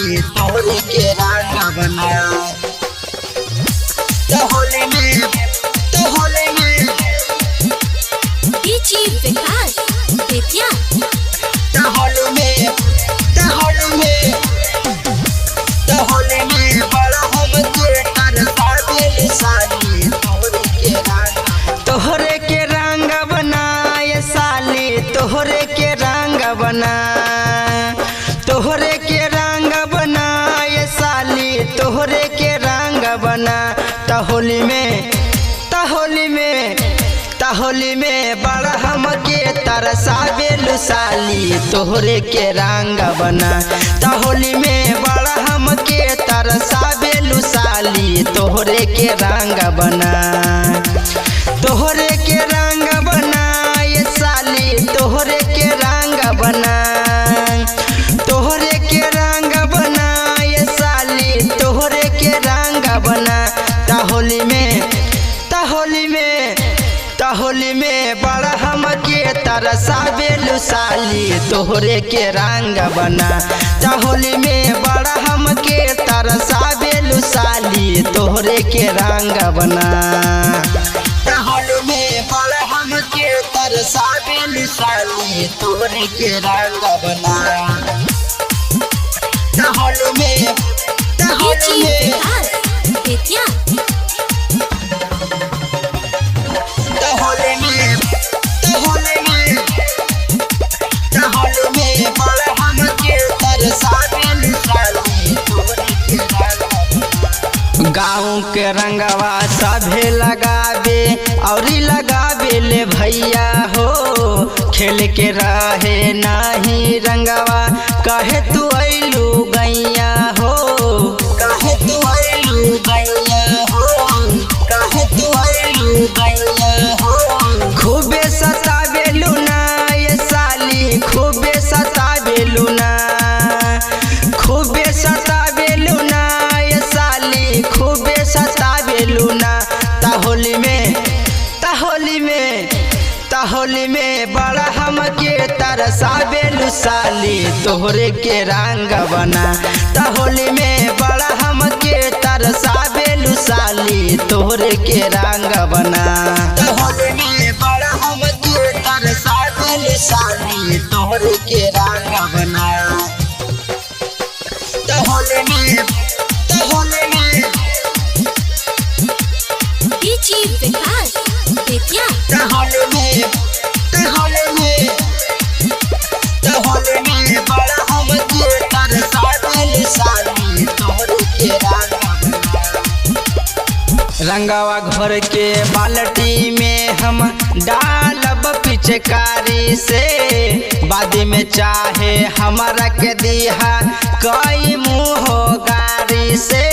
साली तोहरे के रंग बना। होली में डीजे विकास बेतिया होली में बड़ा हम के तरसावे साली तोहरे के रंग। तोहरे के रंग बनाए साली तोहरे के रंग बना। तोहरे के रंग बनाए साली तोहरे के रंग बना। होली में बड़ा हम के तरसावे साली तोहरे के रंग बना। होली में बड़ा हम के तरसावे साली तोहरे के रंग बना। तोहरे के रंग बना ये साली तोहरे के रंग बना। तोहरे के रंग बना ये साली तोहरे के रंग बना। होली में बड़ा हम के तरसावे साली तोहरे के रंग बना। होली में बड़ा हम के तरसावे साली तोहरे के रंग बना। होली में बड़ा हम के तरसावे साली तोहरे के रंग बना। होली में डीजे विकास बेतिया बड़ा हम के तरसावे साली तोहरे के रंग। गाँव के रंगवा सभे लगावे और लगावे ले भैया हो। खेल के रहे नाही रंगवा कहे तू अइलू गैया हो। कहे तू अइलू गैया हो। कहे तू अइलू गैया हो। खूबे सतावेलू ना ये साली खूबे सतावेलू ना। खूबे सतावेलू ना ये साली खूबे सतावेलू ना। होली में बड़ा हम के तरसावे साली तोहरे के रंग बना। होली में बड़ा हम के तरसावे साली तोहरे के रंग बना। होली में बड़ा हम के तरसावे साली तोहरे के रंग बना। होली में डीजे विकास बेतिया होली में बड़ा हम के तरसावे साली तोहरे के रंग बना। रंगवा घर के बाल्टी में हम डालब पिचकारी से। बाद में चाहे हमारा के दिहा कई मुँह गारी से।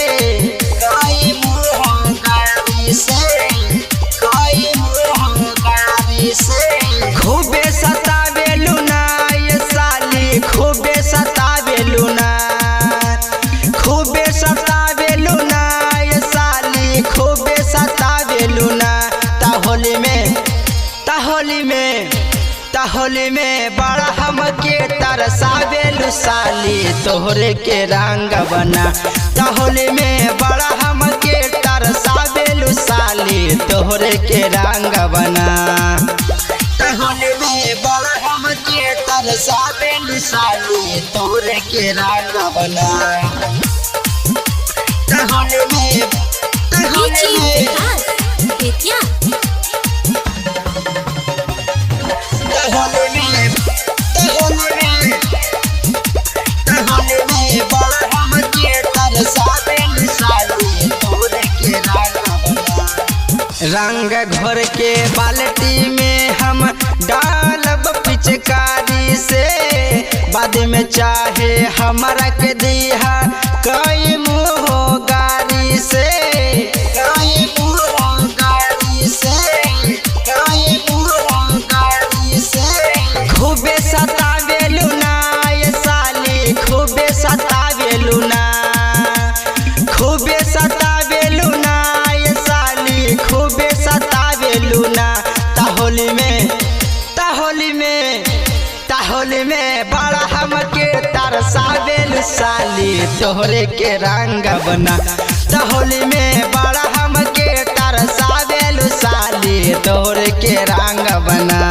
कई मुँह गारी से। कई मुँह गारी से। खूबे सतावेलू ना ये साली खूबे सतावेलू ना। खूबे सतावेलू ना ये साली खूबे सतावेलू ना। होली में बड़ा हम के तरसावे साली तोहरे के रंग बना। होली में बड़ा हम के तरसावे साली तोहरे के रंग बना। होली में बड़ा हम के तरसावे साली तोहरे के रंग बना। होली में डीजे विकास बेतिया होली में बड़ा हम के तरसावे साली तोहरे के रंग बना। रंग घर के बाल्टी में हम डालब पिचकारी से। बाद में चाहे हमारा के दिहा कई मुँह गारी से। कई मुँह गारी से। कई मुँह गारी से। खूबे सतावेलू ना ये साली खूबे सतावेलू ना। खूबे सतावेलू ना ये साली खूबे सतावेलू ना। होली में बड़ा हम के तरसावे साली तोहरे के रंग बना त होली में बड़ा हमके तरसावेलु साली तोहरे के रंग बना।